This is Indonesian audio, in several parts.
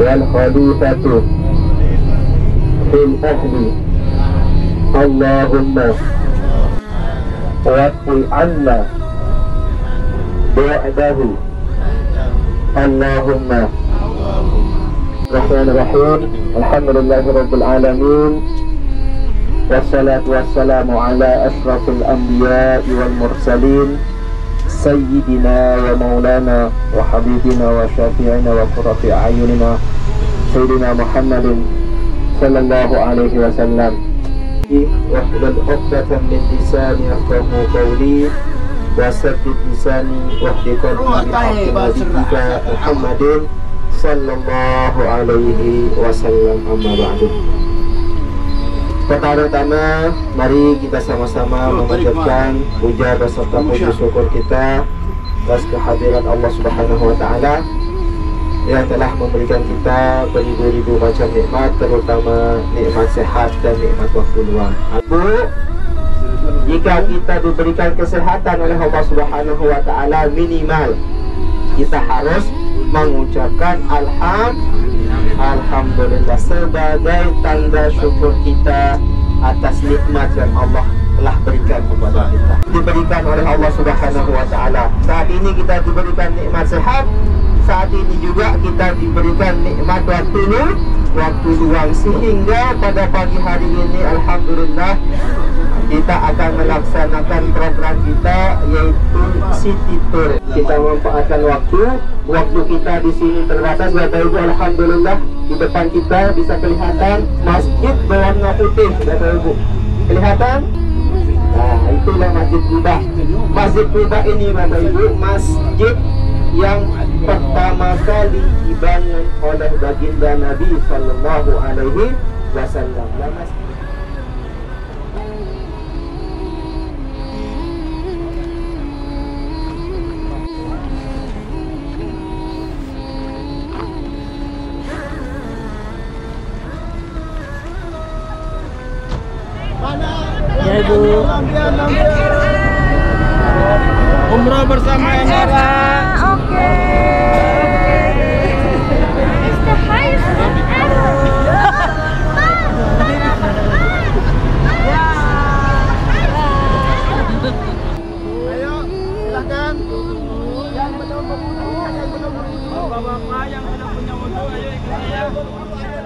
والخليفة في الأهل اللهم وقل عنا بعده اللهم. Bismillahirrahmanirrahim. Alhamdulillahirabbil alamin. Wassalatu wassalamu ala asyrafil anbiya'i wal mursalin sayyidina wa maulana wa habibina wa syafi'ina wa qurrati a'yunina sayyidina Muhammadin sallallahu alaihi wasallam. Wahlul 'uqdatam min lisani yafqahu qawli wasaddid lisani wahdi qalbi bihaqqi Muhammadin sallallahu alaihi wasallam. Amma ba'du. Pertama-tama mari kita sama-sama mengucapkan puja beserta puji syukur kita atas kehadiran Allah Subhanahu wa taala yang telah memberikan kita beribu-ribu macam nikmat, terutama nikmat sehat dan nikmat waktu luang. Jika kita diberikan kesehatan oleh Allah Subhanahu wa taala, minimal kita harus mengucapkan alhamdulillah sebagai tanda syukur kita atas nikmat yang Allah telah berikan kepada kita, diberikan oleh Allah Subhanahu wa taala. Saat ini kita diberikan nikmat sehat, saat ini juga kita diberikan nikmat waktu luang, sehingga pada pagi hari ini alhamdulillah kita akan melaksanakan program kita, yaitu City Tour. Kita memanfaatkan waktu kita di sini terbatas, Bapak Ibu. Alhamdulillah di depan kita bisa kelihatan masjid berwarna putih, Bapak Ibu. Kelihatan? Nah, itulah Masjid Quba. Masjid Quba ini, Bapak Ibu, masjid yang pertama kali dibangun oleh baginda Nabi Sallallahu Alaihi Wasallam. Ya Ibu, umroh bersama Enara. Oke. Ayo, silakan. Yang belum berwudu, bapak-bapak yang sudah punya wudu, ayo ikut saya.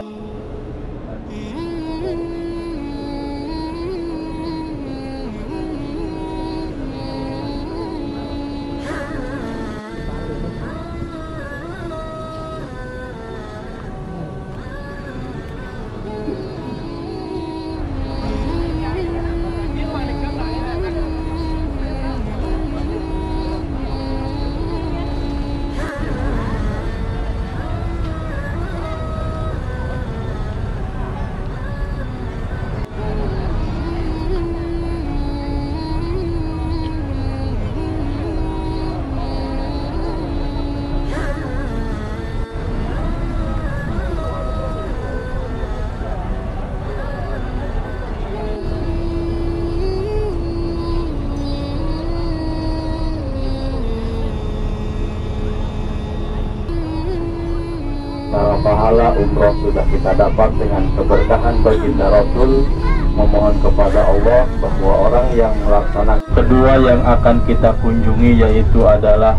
Para pahala umroh sudah kita dapat dengan keberkahan baginda Rasul. Memohon kepada Allah bahwa orang yang melaksanakan. Kedua yang akan kita kunjungi yaitu adalah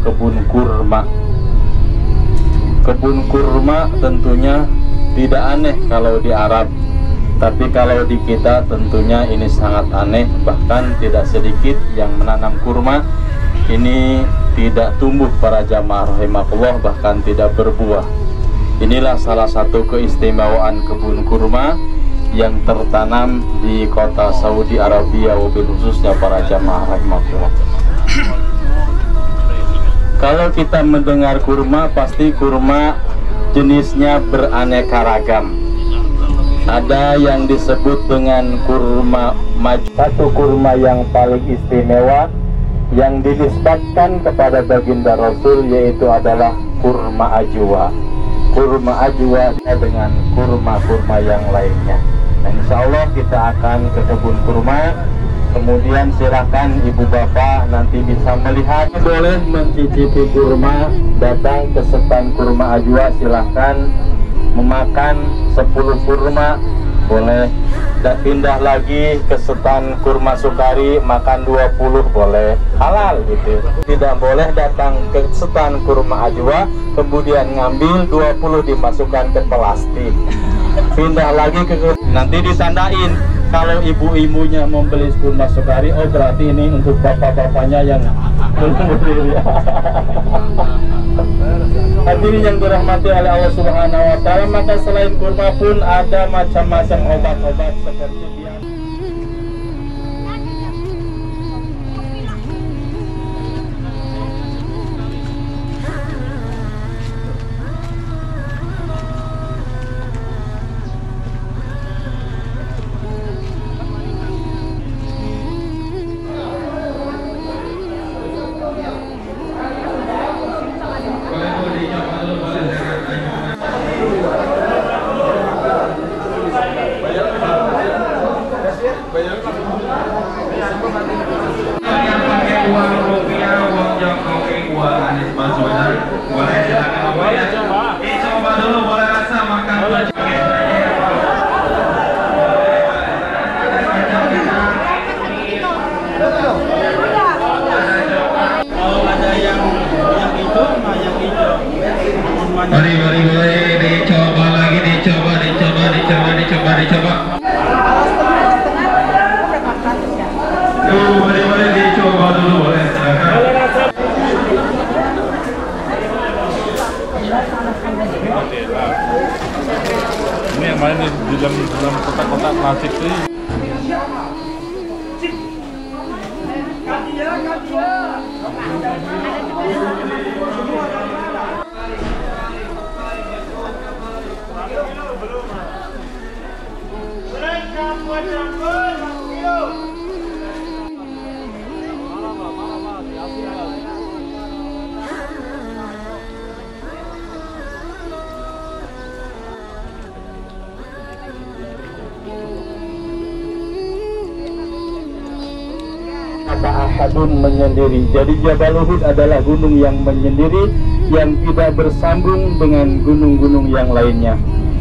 kebun kurma. Kebun kurma tentunya tidak aneh kalau di Arab, tapi kalau di kita tentunya ini sangat aneh. Bahkan tidak sedikit yang menanam kurma ini tidak tumbuh para jamaah rahimakumullah, bahkan tidak berbuah. Inilah salah satu keistimewaan kebun kurma yang tertanam di kota Saudi Arabia, wabil khususnya para jamaah rahimakumullah. Kalau kita mendengar kurma, pasti kurma jenisnya beraneka ragam. Ada yang disebut dengan kurma maju. Satu kurma yang paling istimewa yang dinisbatkan kepada baginda Rasul yaitu adalah kurma ajwa. Kurma ajwa dengan kurma-kurma yang lainnya. Nah, insya Allah kita akan ke kebun kurma Kemudian silakan ibu bapak nanti bisa melihat, boleh mencicipi kurma, datang ke setan kurma Ajwa, silahkan memakan 10 kurma, boleh. Dan pindah lagi ke setan kurma Sukari, makan 20, boleh, halal gitu. Tidak boleh datang ke setan kurma Ajwa kemudian ngambil 20 dimasukkan ke plastik. Pindah lagi ke nanti ditandain. Kalau ibu-ibunya membeli kurma Sukari, oh berarti ini untuk bapak-bapaknya yang membeli. Hadirin yang dirahmati oleh Allah Subhanahu wa taala, maka selain kurma pun ada macam-macam obat-obat seperti biasa. Mari dicoba lagi, dicoba. Mari dicoba dulu, boleh silakan. Ini yang main di dalam kotak-kotak plastik sih. Ahadun menyendiri. Jadi Jabal Uhud adalah gunung yang menyendiri, yang tidak bersambung dengan gunung-gunung yang lainnya.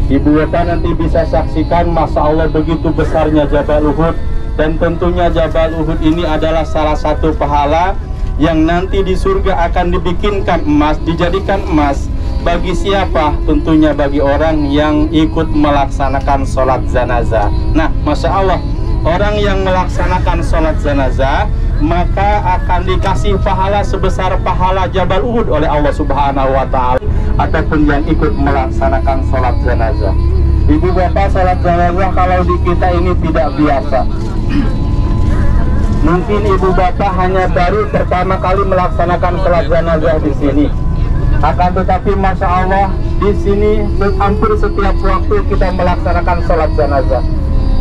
Ibu bapak nanti bisa saksikan, Masya Allah begitu besarnya Jabal Uhud. Dan tentunya Jabal Uhud ini adalah salah satu pahala yang nanti di surga akan dibikinkan emas, dijadikan emas. Bagi siapa? Tentunya bagi orang yang ikut melaksanakan sholat jenazah. Nah, Masya Allah, orang yang melaksanakan sholat jenazah maka akan dikasih pahala sebesar pahala Jabal Uhud oleh Allah Subhanahu wa taala. Ataupun yang ikut melaksanakan sholat jenazah. Ibu bapak, sholat jenazah kalau di kita ini tidak biasa. Mungkin ibu bapak hanya baru pertama kali melaksanakan sholat jenazah di sini. Akan tetapi Masya Allah, di sini hampir setiap waktu kita melaksanakan sholat jenazah.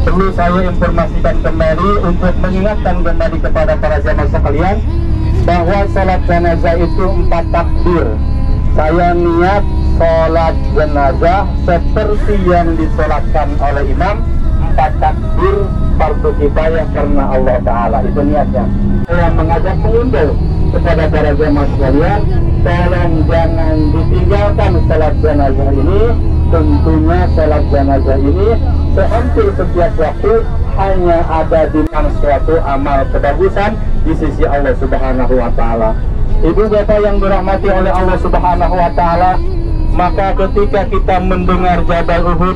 Perlu saya informasikan kembali untuk mengingatkan kembali kepada para jamaah sekalian bahwa sholat jenazah itu 4 takbir. Saya niat sholat jenazah seperti yang disolatkan oleh imam, 4 takbir fardu kifayah karena Allah Ta'ala. Itu niatnya. Saya mengajak pengunjung kepada para jamaah sekalian, tolong jangan ditinggalkan sholat jenazah ini. Tentunya sholat jenazah ini hampir setiap waktu hanya ada di suatu amal kebagusan di sisi Allah Subhanahu wa taala. Ibu bapak yang dirahmati oleh Allah Subhanahu wa taala, maka ketika kita mendengar Jabal Uhud,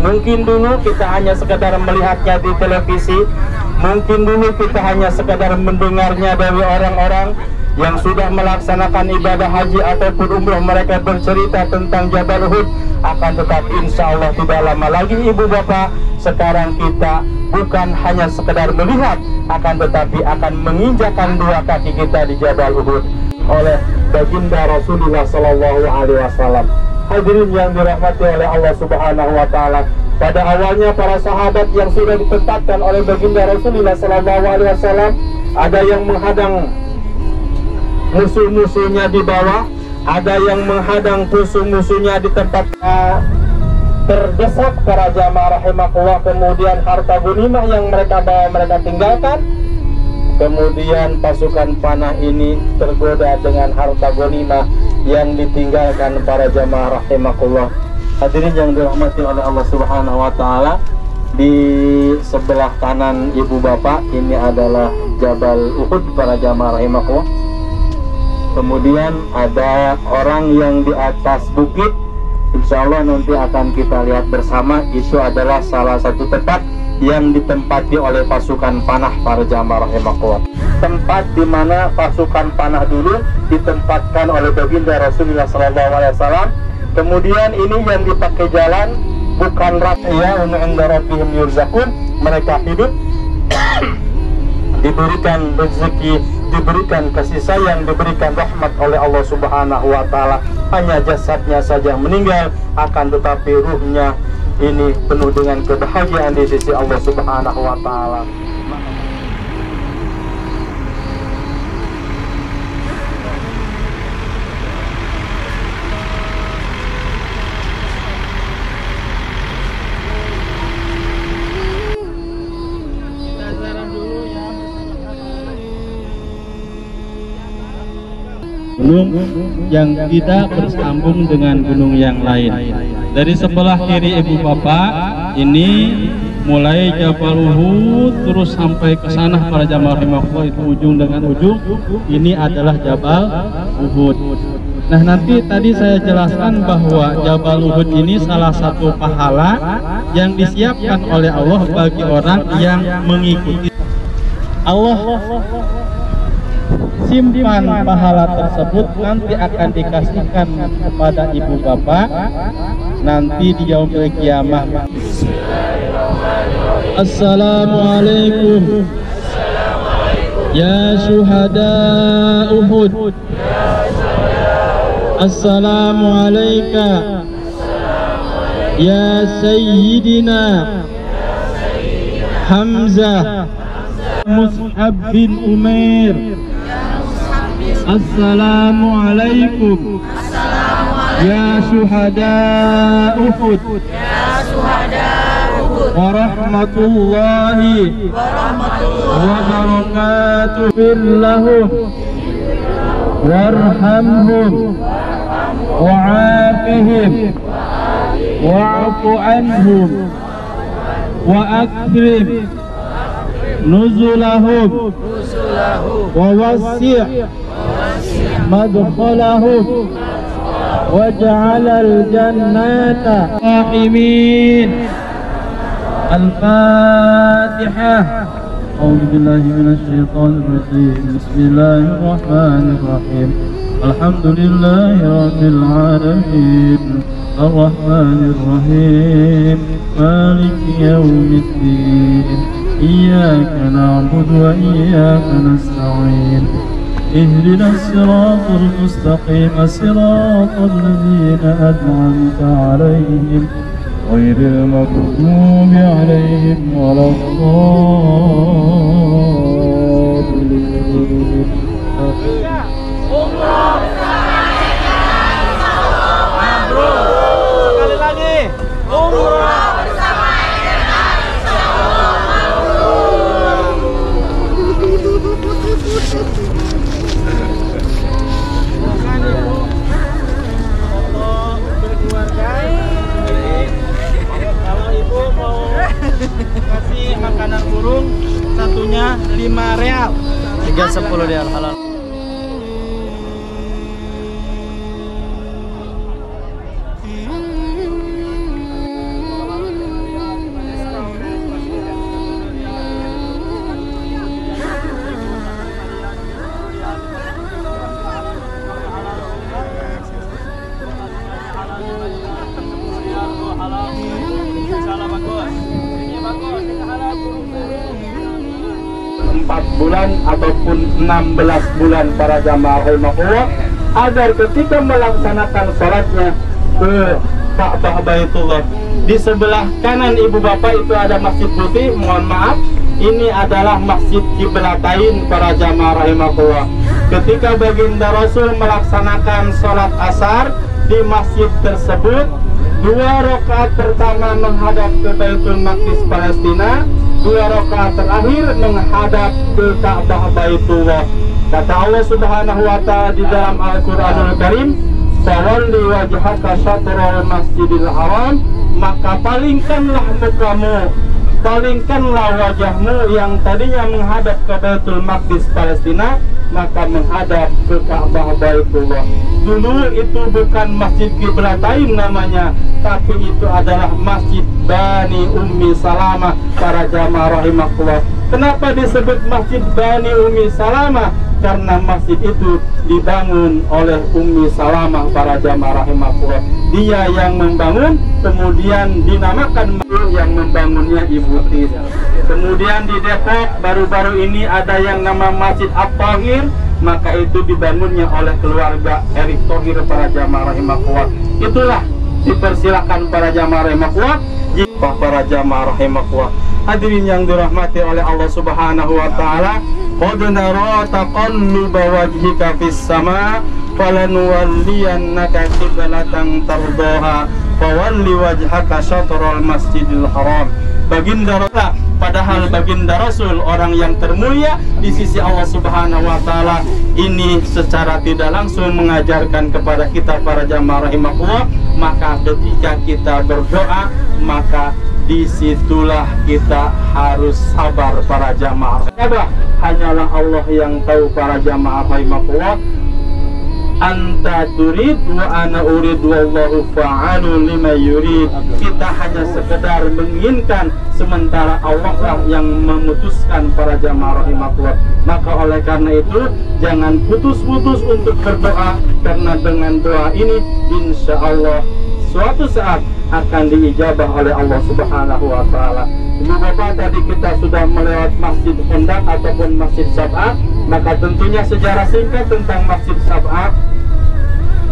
mungkin dulu kita hanya sekedar melihatnya di televisi, mungkin dulu kita hanya sekedar mendengarnya dari orang-orang yang sudah melaksanakan ibadah haji ataupun umroh, mereka bercerita tentang Jabal Uhud. Akan tetapi insya Allah tidak lama lagi ibu bapak, sekarang kita bukan hanya sekedar melihat, akan tetapi akan menginjakan 2 kaki kita di Jabal Uhud oleh baginda Rasulullah Sallallahu Alaihi Wasallam. Hadirin yang dirahmati oleh Allah Subhanahu Wa Taala, pada awalnya para sahabat yang sudah ditetapkan oleh baginda Rasulullah Sallallahu Alaihi Wasallam, ada yang menghadang musuh-musuhnya di bawah, ada yang menghadang musuh-musuhnya di tempat. terdesak para jamaah rahimakumullah, kemudian harta ghanimah yang mereka bawa mereka tinggalkan, kemudian pasukan panah ini tergoda dengan harta ghanimah yang ditinggalkan para jamaah rahimakumullah. Hadirin yang dirahmati oleh Allah Subhanahu wa taala, di sebelah kanan ibu bapak ini adalah Jabal Uhud para jamaah rahimakumullah. Kemudian ada orang yang di atas bukit, insya Allah nanti akan kita lihat bersama. Itu adalah salah satu tempat yang ditempati oleh pasukan panah para jamaah rahimakumullah. Tempat di mana pasukan panah dulu ditempatkan oleh baginda Rasulullah SAW. Kemudian ini yang dipakai jalan bukan rakyat inda rabbihim yurzaqun, mereka hidup diberikan rezeki, diberikan kasih sayang, diberikan rahmat oleh Allah Subhanahu wa taala. Hanya jasadnya saja yang meninggal, akan tetapi ruhnya ini penuh dengan kebahagiaan di sisi Allah Subhanahu wa taala. Gunung yang tidak bersambung dengan gunung yang lain. Dari sebelah kiri ibu bapak ini mulai Jabal Uhud terus sampai ke sana para jamaah rahimakumullah, itu ujung dengan ujung ini adalah Jabal Uhud. Nah, nanti tadi saya jelaskan bahwa Jabal Uhud ini salah satu pahala yang disiapkan oleh Allah bagi orang yang mengikuti. Allah simpan pahala tersebut, nanti akan dikasihkan kepada ibu bapak nanti di yaumil kiamah. Assalamualaikum ya syuhada Uhud. Assalamualaikum ya Sayyidina Hamzah Mus'ab bin Umair. Assalamualaikum ya syuhada Uhud warahmatullahi wabarakatuh. Firlahum warhamhum wa'afihim wa'afu anhum wa akrim nuzulahum wa wasi' madkhalahum waj'al al-jannata qa'imin. Al-Fatihah. A'udzu billahi minasyaitonir rajim. Bismillahirrahmanirrahim. Alhamdulillahi rabbil alamin. Ar-Rahmanir Rahim. Maliki yaumiddin. Iyyaka na'budu wa iyyaka nasta'in. اهدنا الصراط المستقيم صراط الذين أنعمت عليهم غير المغضوب عليهم ولا الضالين. Sekali lagi, umrah bersama kasih makanan burung satunya 5 real, 310 real halal. Bulan ataupun 16 bulan para jamaah rahimakumullah, agar ketika melaksanakan sholatnya ke Ka'bah Baitullah, di sebelah kanan ibu bapak itu ada masjid putih. Mohon maaf, ini adalah masjid Qiblatain para jamaah rahimakumullah. Ketika baginda Rasul melaksanakan sholat asar di masjid tersebut, 2 rakaat pertama menghadap ke Baitul Maqdis Palestina, 2 rakaat terakhir menghadap ke Ka'bah Baitullah. Kata Allah Subhanahu wa Ta'ala di dalam Al-Qur'anul Karim, "Fawalli wajhaka syatral Masjidil Haram," maka palingkanlah mukamu, palingkanlah wajahmu yang tadinya menghadap ke Baitul Maqdis Palestina, maka menghadap ke Ka'bah Baitullah. Dulu itu bukan Masjid Qiblatain namanya, tapi itu adalah Masjid Bani Ummi Salamah. Para jamaah rahimakumullah, kenapa disebut Masjid Bani Ummi Salamah? Karena masjid itu dibangun oleh Ummi Salamah. Para jamaah rahimakumullah, dia yang membangun, kemudian dinamakan yang membangunnya Ibu Tis. Kemudian di Depok baru-baru ini ada yang nama Masjid At-Thahir, maka itu dibangunnya oleh keluarga Erick Thohir. Para jamaah rahimakumullah, itulah dipersilakan para jamaah rahimakumullah. Jika para jamaah rahimakumullah, hadirin yang dirahmati oleh Allah Subhanahu wa Ta'ala, qad nara taqalluba wajhika fis sama falanuwalliyannaka qiblatan tardaha fawalli wajhaka syatral Masjidil Haram. Baginda Rasul, padahal baginda Rasul orang yang termulia di sisi Allah Subhanahu wa Ta'ala, ini secara tidak langsung mengajarkan kepada kita para jamaah rahimakumullah, maka ketika kita berdoa, maka disitulah kita harus sabar para jamaah. Hanyalah Allah yang tahu para jamaah rahimakumullah. Anta turid wa ana urid wallahu fa'alu lima yurid. Kita hanya sekedar menginginkan, sementara Allah lah yang memutuskan para jamaah rahimakumullah. Maka oleh karena itu jangan putus-putus untuk berdoa, karena dengan doa ini insya Allah suatu saat akan diijabah oleh Allah Subhanahu wa Ta'ala. Ibu bapak, tadi kita sudah melewat Masjid Khandaq ataupun Masjid Sab'ah. Maka tentunya sejarah singkat tentang Masjid Sab'ah.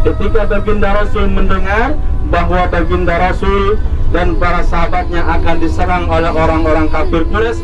Ketika baginda Rasul mendengar bahwa baginda Rasul dan para sahabatnya akan diserang oleh orang-orang kafir Quraisy,